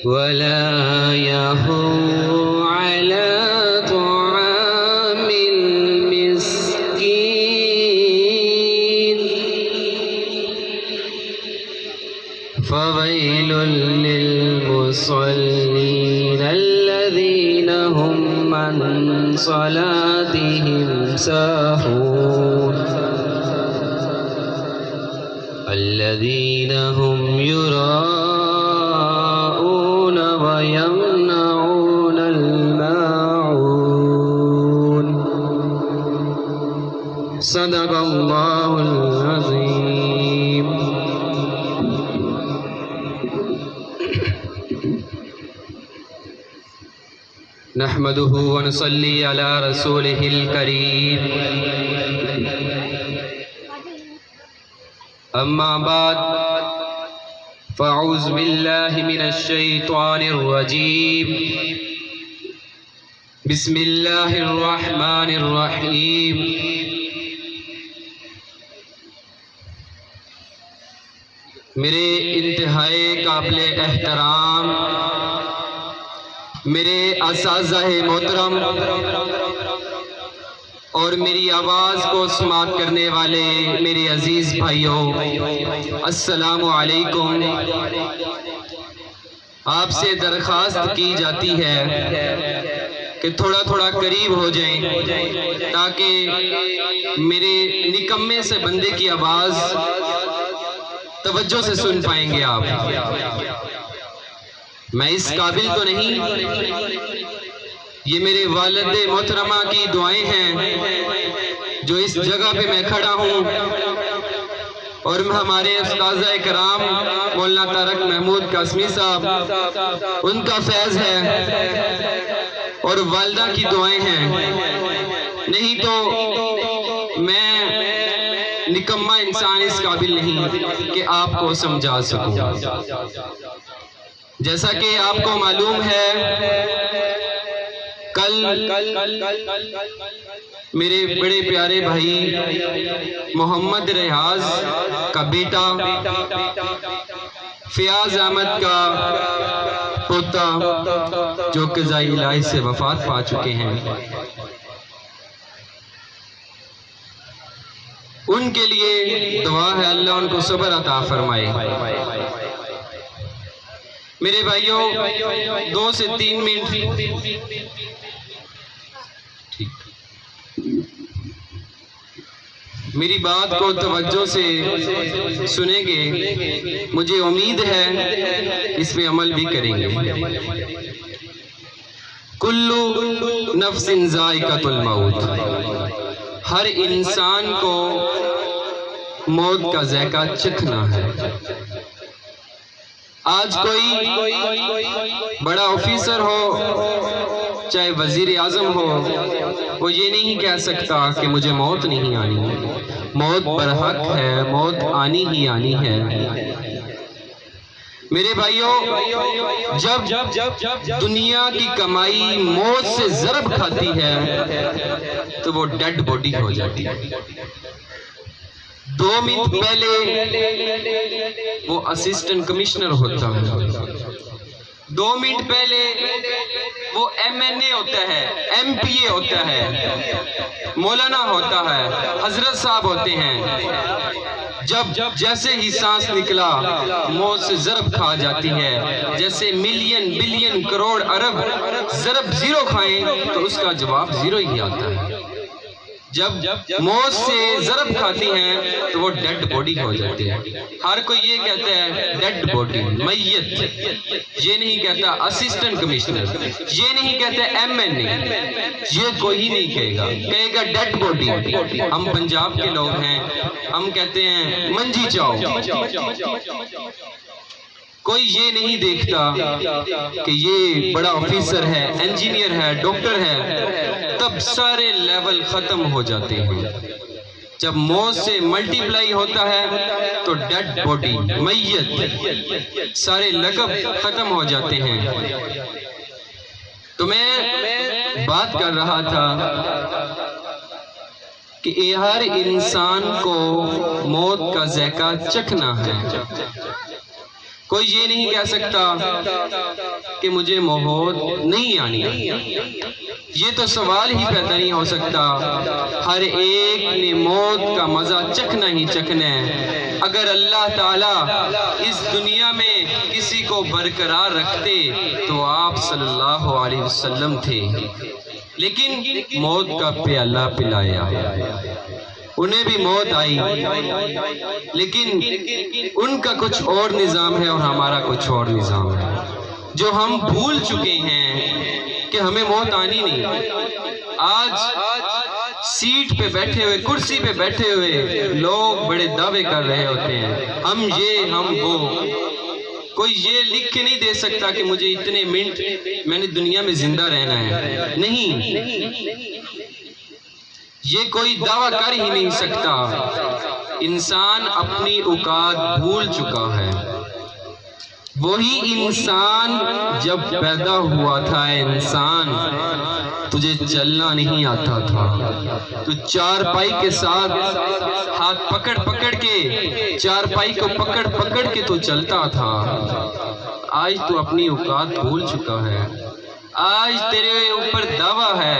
ولا يحض على طعام المسكين فويل للمصلين الذين هم عن صلاتهم ساهون الذين هم يراءون ويمنعون الماعون صدق الله العظيم. نحمده ونصلي على رسوله الكريم. أما بعد فأعوذ بالله من الشيطان الرجيم. بسم الله الرحمن الرحيم. میرے انتہائی قابل احترام میرے اساتذہ محترم اور میری آواز کو سماعت کرنے والے میرے عزیز بھائیوں، السلام علیکم. آپ سے درخواست کی جاتی ہے کہ تھوڑا تھوڑا قریب ہو جائیں تاکہ میرے نکمے سے بندے کی آواز توجہ سے سن پائیں گے آپ. میں اس قابل تو نہیں، یہ میرے والد محترمہ کی دعائیں ہیں جو اس جگہ پہ میں کھڑا ہوں، اور ہمارے استاذہ کرام مولانا طارق محمود قاسمی صاحب، ان کا فیض ہے اور والدہ کی دعائیں ہیں. نہیں تو میں نکمہ انسان اس قابل نہیں کہ آپ کو سمجھا سکوں. جیسا کہ آپ کو معلوم ہے، کل میرے بڑے پیارے بھائی محمد ریاض کا بیٹا فیاض احمد کا پوتا جو قضاء الہی سے وفات پا چکے ہیں، ان کے لیے دعا ہے اللہ ان کو صبر عطا فرمائے. میرے بھائیوں 2 سے 3 منٹ میری بات کو توجہ سے سنیں گے، مجھے امید ہے اس پہ عمل بھی کریں گے. کلو نفس ذائقۃ الموت، ہر انسان کو موت کا ذائقہ چکھنا ہے. آج کوئی بڑا آفیسر ہو چاہے وزیر اعظم ہو، وہ یہ نہیں کہہ سکتا کہ مجھے موت نہیں آنی. موت برحق ہے، موت آنی ہی آنی ہے. میرے بھائیوں، جب دنیا کی کمائی موت سے ضرب کھاتی ہے تو وہ ڈیڈ باڈی ہو جاتی ہے. 2 منٹ پہلے وہ اسسٹنٹ کمشنر ہوتا ہے، 2 منٹ پہلے وہ MNA ہوتا ہے، MPA ہوتا ہے، مولانا ہوتا ہے، حضرت صاحب ہوتے ہیں. جب جیسے ہی سانس نکلا موت سے ضرب کھا جاتی ہے. جیسے ملین بلین کروڑ ارب ضرب 0 کھائیں تو اس کا جواب 0 ہی آتا ہے. جب موت سے ضرب کھاتی ہیں تو وہ ڈیڈ باڈی ہو جاتی ہے. ہر کوئی یہ کہتا ہے ڈیڈ باڈی، میت. یہ نہیں کہتا اسسٹنٹ کمشنر، یہ نہیں کہتا MNA، یہ کوئی نہیں کہے گا، کہے گا ڈیڈ باڈی. ہم پنجاب کے لوگ ہیں، ہم کہتے ہیں منجی چاؤ. کوئی یہ نہیں دیکھتا کہ یہ بڑا آفیسر ہے، انجینئر ہے، ڈاکٹر ہے. تب سارے لیول ختم ہو جاتے ہیں. جب موت سے ملٹیپلائی ہوتا ہے تو ڈیڈ باڈی، میت، سارے لقب ختم ہو جاتے ہیں. تو میں بات کر رہا تھا کہ ہر انسان کو موت کا ذائقہ چکھنا ہے. کوئی یہ نہیں کہہ سکتا کہ مجھے موت نہیں آنی، یہ تو سوال ہی پیدا نہیں ہو سکتا۔ ہر ایک نے موت کا مزہ چکھنا ہی چکھنا ہے۔ اگر اللہ تعالیٰ اس دنیا میں کسی کو برقرار رکھتے تو آپ صلی اللہ علیہ وسلم تھے، لیکن موت کا پیالہ پلایا، انہیں بھی موت آئی، لیکن ان کا کچھ اور نظام ہے اور ہمارا کچھ اور نظام ہے، جو ہم بھول چکے ہیں کہ ہمیں موت آنی نہیں۔ آج سیٹ پہ بیٹھے ہوئے، کرسی پہ بیٹھے ہوئے لوگ بڑے دعوے کر رہے ہوتے ہیں، ہم یہ ہم وہ۔ کوئی یہ لکھ کے نہیں دے سکتا کہ مجھے اتنے منٹ میں نے دنیا میں زندہ رہنا ہے، نہیں، یہ کوئی دعویٰ کر ہی نہیں سکتا۔ انسان اپنی اوقات بھول چکا ہے۔ وہی انسان جب پیدا ہوا تھا انسان، تجھے چلنا نہیں آتا تھا، تو چارپائی کے ساتھ ہاتھ پکڑ پکڑ کے، چارپائی کو پکڑ پکڑ کے تو چلتا تھا۔ آج تو اپنی اوقات بھول چکا ہے، آج تیرے اوپر دعویٰ ہے،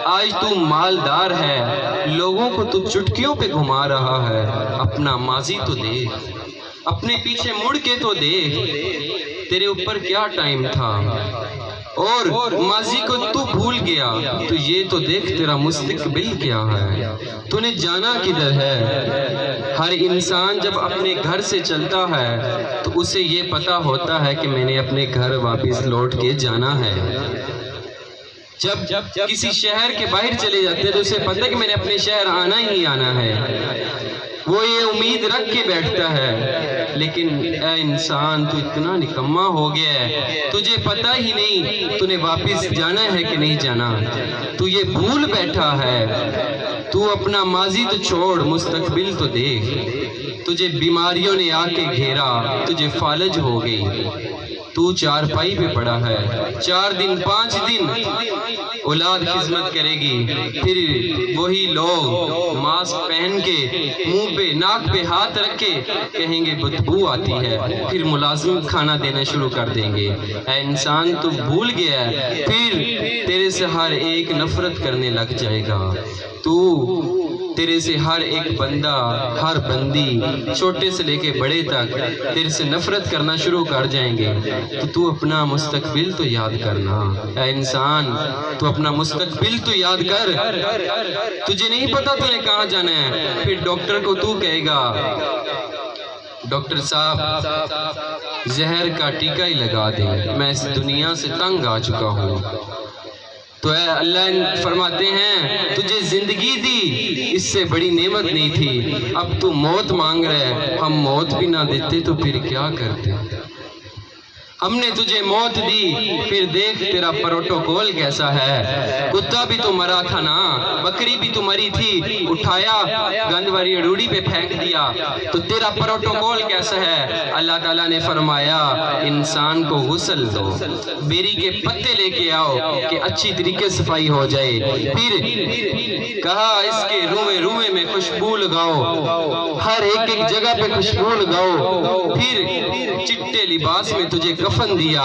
آج تو مالدار ہے، لوگوں کو تو چٹکیوں پہ گھما رہا ہے۔ اپنا ماضی تو دیکھ، اپنے پیچھے مڑ کے تو دیکھ، تیرے اوپر کیا ٹائم تھا، اور ماضی کو تو بھول گیا تو یہ تو دیکھ تیرا مستقبل کیا ہے، تو نے جانا کدھر ہے۔ ہر انسان جب اپنے گھر سے چلتا ہے تو اسے یہ پتا ہوتا ہے کہ میں نے اپنے گھر واپس لوٹ کے جانا ہے۔ جب کسی شہر کے باہر چلے جاتے ہیں تو اسے پتہ ہے کہ میں نے اپنے شہر آنا ہی آنا ہے، وہ یہ امید رکھ کے بیٹھتا ہے۔ لیکن اے انسان، تو اتنا نکما ہو گیا ہے، تجھے پتہ ہی نہیں تو نے واپس جانا ہے کہ نہیں جانا، تو یہ بھول بیٹھا ہے۔ تو اپنا ماضی تو چھوڑ، مستقبل تو دیکھ۔ تجھے بیماریوں نے آ کے گھیرا، تجھے فالج ہو گئی، تو چارپائی پہ پڑا ہے، 4 دن 5 دن اولاد خدمت کرے گی، پھر وہی لوگ ماسک پہن کے منہ پہ ناک پہ ہاتھ رکھ کے کہیں گے بدبو آتی ہے، پھر ملازم کھانا دینا شروع کر دیں گے۔ اے انسان، تو بھول گیا ہے، پھر تیرے سے ہر ایک نفرت کرنے لگ جائے گا، تیرے سے ہر ایک بندہ، ہر بندی، چھوٹے سے لے کے بڑے تک تیرے سے نفرت کرنا شروع کر جائیں گے۔ تو اپنا مستقبل تو یاد کرنا۔ اے انسان، تو اپنا مستقبل تو یاد کر۔ تجھے نہیں پتا تو نے کہاں جانا ہے، پھر ڈاکٹر کو تو کہے گا ڈاکٹر صاحب زہر کا ٹیکہ ہی لگا دیں، میں اس دنیا سے تنگ آ چکا ہوں۔ تو اے اللہ فرماتے ہیں تجھے زندگی دی، اس سے بڑی نعمت نہیں تھی، اب تو موت مانگ رہے، ہم موت بھی نہ دیتے تو پھر کیا کرتے؟ ہم نے تجھے موت دی، پھر دیکھ تیرا پروٹوکول کیسا ہے۔ کتا بھی تو مرا تھا نا، بکری بھی تو مری تھی، اٹھایا گند والی روڑی پہ پھینک دیا، تو تیرا پروٹوکول کیسا ہے؟ اللہ تعالیٰ نے فرمایا انسان کو غسل دو، بیری کے پتے لے کے آؤ کہ اچھی طریقے صفائی ہو جائے، پھر کہا اس کے روئے روئے میں خوشبو لگاؤ، ہر ایک ایک جگہ پہ خوشبو لگاؤ، پھر چٹے لباس میں تجھے کفن دیا۔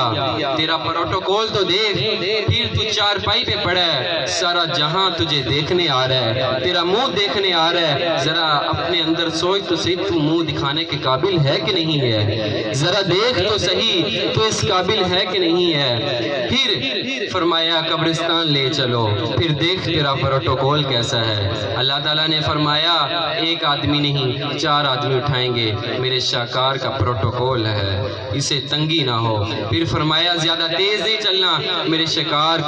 تیرا پروٹوکول تو دیکھ، پھر تو چارپائی پہ پڑا ہے، سارا جہاں تجھے دیکھنے آ رہا ہے، تیرا منہ دیکھنے آ رہا ہے، ذرا اپنے اندر سوچ تو صحیح، تو منہ دکھانے کے قابل ہے کہ نہیں ہے؟ ذرا دیکھ تو صحیح، تو اس قابل ہے کہ نہیں ہے؟ پھر فرمایا قبرستان لے چلو، پھر دیکھ تیرا پروٹوکول کیسا ہے۔ اللہ تعالیٰ نے فرمایا ایک آدمی نہیں 4 آدمی اٹھائیں گے، میرے شاہکار کا پروٹوکول ہے، اسے تنگی نہ ہو۔ پھر فرمایا زیادہ تیز نہیں چلنا، میرے شاہکار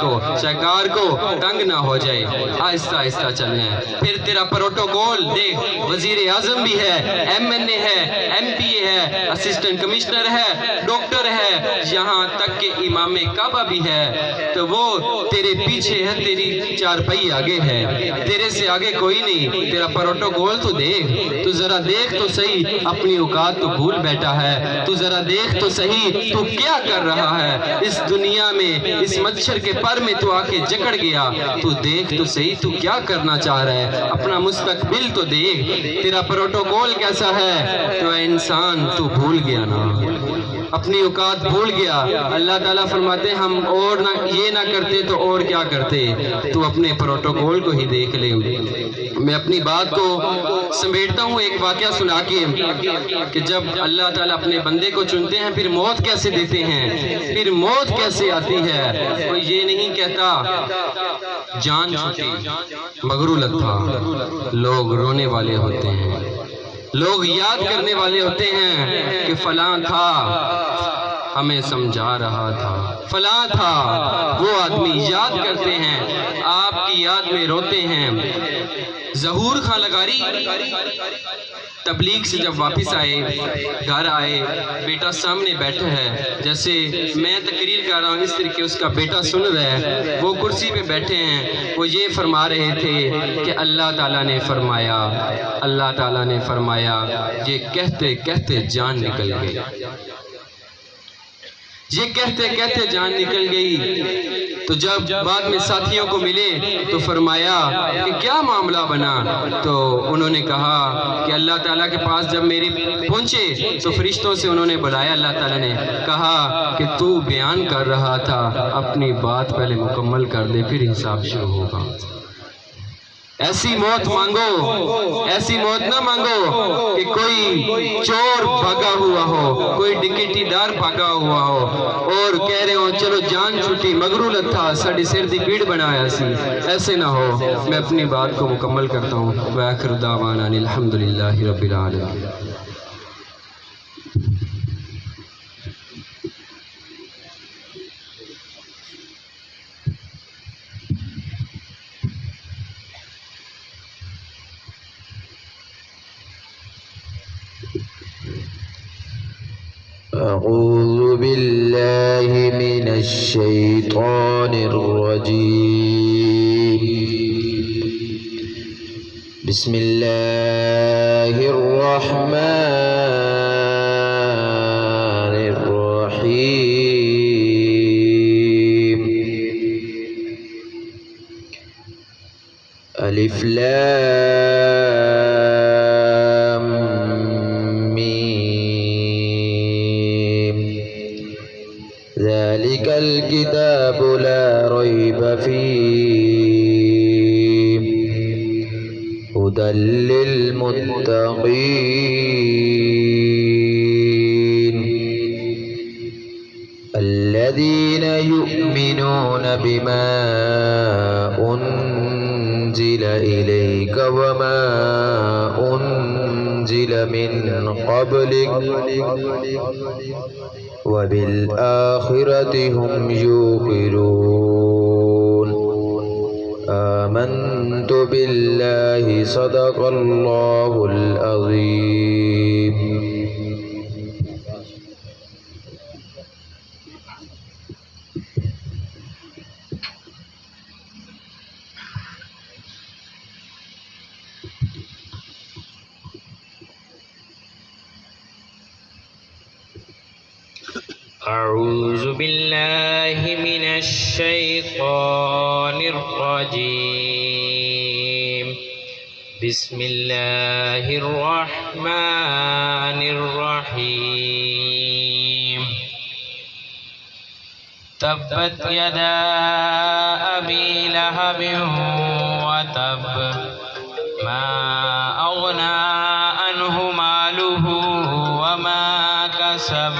کو تنگ نہ ہو جائے، آہستہ آہستہ چلنا ہے۔ پھر تیرا پروٹوکول دیکھ، وزیر اعظم بھی ہے، MNA ہے، MP ہے، اسسٹنٹ کمشنر ہے، ڈاکٹر ہے، یہاں تک کہ امام کعبہ بھی ہے، تو وہ تیرے پیچھے ہے، تیری چارپائی آگے ہے، تیرے سے آگے کوئی نہیں۔ تیرا پروٹوکول تو دیکھ، تو ذرا دیکھ تو صحیح، اپنی اوقات تو بھول بیٹھا ہے، تو ذرا دیکھ تو صحیح، تو کیا کر رہا ہے اس دنیا میں، اس مچھر کے پر میں تو آ کے جکڑ گیا، تو دیکھ تو صحیح تو کیا کرنا چاہ رہا ہے، اپنا مستقبل تو دیکھ، تیرا پروٹوکول کیسا ہے، تو اے انسان تو بھول گیا نا، اپنی اوقات بھول گیا۔ اللہ تعالیٰ فرماتے ہیں ہم اور نہ یہ نہ کرتے تو اور کیا کرتے، تو اپنے پروٹوکول کو ہی دیکھ لے۔ میں اپنی بات کو سمیٹتا ہوں ایک واقعہ سنا کے کہ جب اللہ تعالیٰ اپنے بندے کو چنتے ہیں پھر موت کیسے دیتے ہیں، پھر موت کیسے آتی ہے۔ کوئی یہ نہیں کہتا جان چھوٹی مغرولت تھا، لوگ رونے والے ہوتے ہیں، لوگ یاد کرنے والے ہوتے ہیں کہ فلاں تھا ہمیں سمجھا رہا تھا، فلاں تھا، وہ آدمی یاد کرتے ہیں، آپ کی یاد میں روتے ہیں۔ ظہور خان لغاری تبلیغ سے جب واپس آئے، گھر آئے، بیٹا سامنے بیٹھا ہے، جیسے میں تقریر کر رہا ہوں اس طریقے اس کا بیٹا سن رہا ہے، وہ کرسی پہ بیٹھے ہیں، وہ یہ فرما رہے تھے کہ اللہ تعالیٰ نے فرمایا، اللہ تعالیٰ نے فرمایا، یہ کہتے کہتے جان نکل گئی، یہ کہتے کہتے جان نکل گئی۔ تو جب بعد میں ساتھیوں کو ملے تو فرمایا کہ کیا معاملہ بنا، تو انہوں نے کہا کہ اللہ تعالیٰ کے پاس جب میری پہنچے تو فرشتوں سے انہوں نے بلایا، اللہ تعالیٰ نے کہا کہ تو بیان کر رہا تھا، اپنی بات پہلے مکمل کر دے پھر حساب شروع ہوگا۔ ایسی موت مانگو، ایسی موت نہ مانگو کہ کوئی چور بھاگا ہوا ہو، کوئی ڈکیٹی دار بھاگا ہوا ہو اور کہہ رہے ہو چلو جان چھٹی مغرولت تھا ساڑی سر دی پیڑ بنایا سی، ایسے نہ ہو۔ میں اپنی بات کو مکمل کرتا ہوں۔ وآخر دعوانا الحمدللہ رب العالمین۔ أعوذ بالله من الشيطان الرجيم، بسم الله الرحمن الرحيم، ألف لام ذلك الكتاب لا ريب فيه هدى للمتقين الذين يؤمنون بما أنزل إليك وما أنزل من قبلك وبالآخرة هم يوقنون آمنت بالله صدق الله العظيم۔ أعوذ بالله من الشيطان الرجيم، بسم الله الرحمن الرحيم، تبت يدا أبي لهب وتب، ما أغنى عنه ماله وما كسب،